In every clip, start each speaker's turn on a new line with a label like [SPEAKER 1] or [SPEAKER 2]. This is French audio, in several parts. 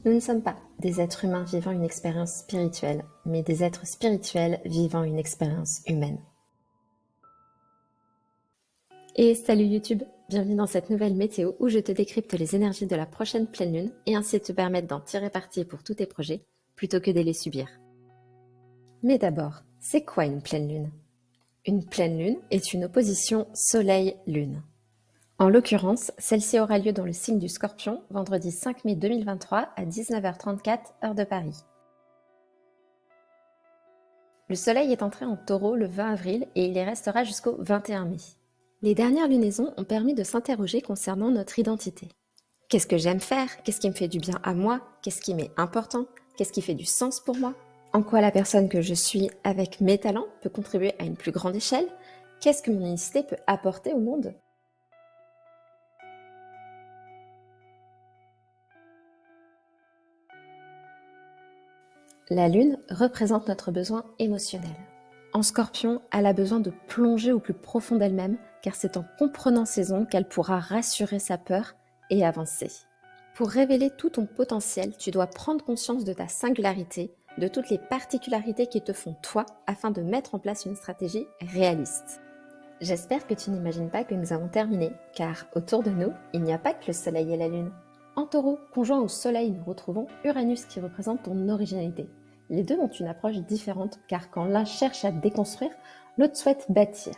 [SPEAKER 1] Nous ne sommes pas des êtres humains vivant une expérience spirituelle, mais des êtres spirituels vivant une expérience humaine. Et salut YouTube, bienvenue dans cette nouvelle météo où je te décrypte les énergies de la prochaine pleine lune et ainsi te permettre d'en tirer parti pour tous tes projets, plutôt que de les subir. Mais d'abord, c'est quoi une pleine lune? Une pleine lune est une opposition Soleil-Lune. En l'occurrence, celle-ci aura lieu dans le signe du Scorpion, vendredi 5 mai 2023 à 19h34, heure de Paris. Le Soleil est entré en Taureau le 20 avril et il y restera jusqu'au 21 mai. Les dernières lunaisons ont permis de s'interroger concernant notre identité. Qu'est-ce que j'aime faire? Qu'est-ce qui me fait du bien à moi? Qu'est-ce qui m'est important? Qu'est-ce qui fait du sens pour moi? En quoi la personne que je suis avec mes talents peut contribuer à une plus grande échelle? Qu'est-ce que mon unicité peut apporter au monde? La Lune représente notre besoin émotionnel. En Scorpion, elle a besoin de plonger au plus profond d'elle-même, car c'est en comprenant ses ondes qu'elle pourra rassurer sa peur et avancer. Pour révéler tout ton potentiel, tu dois prendre conscience de ta singularité, de toutes les particularités qui te font toi, afin de mettre en place une stratégie réaliste. J'espère que tu n'imagines pas que nous avons terminé, car autour de nous, il n'y a pas que le Soleil et la Lune. En Taureau, conjoint au Soleil, nous retrouvons Uranus qui représente ton originalité. Les deux ont une approche différente, car quand l'un cherche à déconstruire, l'autre souhaite bâtir.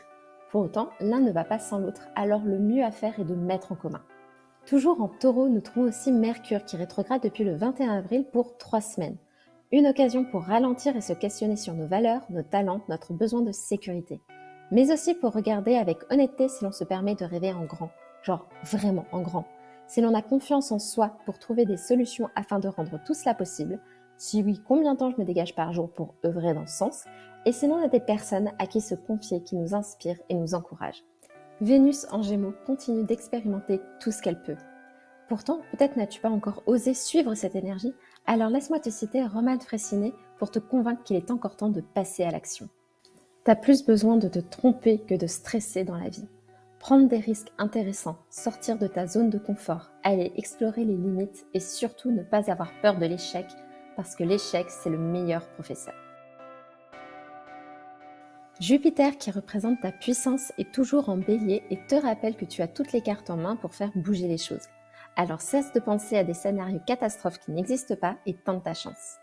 [SPEAKER 1] Pour autant, l'un ne va pas sans l'autre, alors le mieux à faire est de mettre en commun. Toujours en Taureau, nous trouvons aussi Mercure qui rétrograde depuis le 21 avril pour 3 semaines. Une occasion pour ralentir et se questionner sur nos valeurs, nos talents, notre besoin de sécurité. Mais aussi pour regarder avec honnêteté si l'on se permet de rêver en grand, genre vraiment en grand. Si l'on a confiance en soi pour trouver des solutions afin de rendre tout cela possible. Si oui, combien de temps je me dégage par jour pour œuvrer dans ce sens? Et si l'on a des personnes à qui se confier, qui nous inspirent et nous encouragent. Vénus en Gémeaux continue d'expérimenter tout ce qu'elle peut. Pourtant, peut-être n'as-tu pas encore osé suivre cette énergie, alors laisse-moi te citer Roman Frécinet pour te convaincre qu'il est encore temps de passer à l'action. T'as plus besoin de te tromper que de stresser dans la vie. Prendre des risques intéressants, sortir de ta zone de confort, aller explorer les limites et surtout ne pas avoir peur de l'échec, parce que l'échec, c'est le meilleur professeur. Jupiter, qui représente ta puissance, est toujours en bélier et te rappelle que tu as toutes les cartes en main pour faire bouger les choses. Alors cesse de penser à des scénarios catastrophes qui n'existent pas et tente ta chance.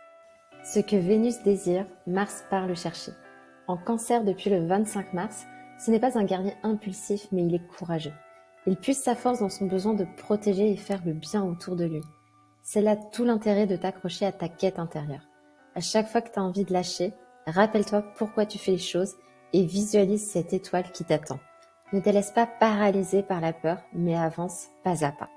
[SPEAKER 1] Ce que Vénus désire, Mars part le chercher. En Cancer depuis le 25 mars, ce n'est pas un guerrier impulsif, mais il est courageux. Il puise sa force dans son besoin de protéger et faire le bien autour de lui. C'est là tout l'intérêt de t'accrocher à ta quête intérieure. À chaque fois que tu as envie de lâcher, rappelle-toi pourquoi tu fais les choses et visualise cette étoile qui t'attend. Ne te laisse pas paralyser par la peur, mais avance pas à pas.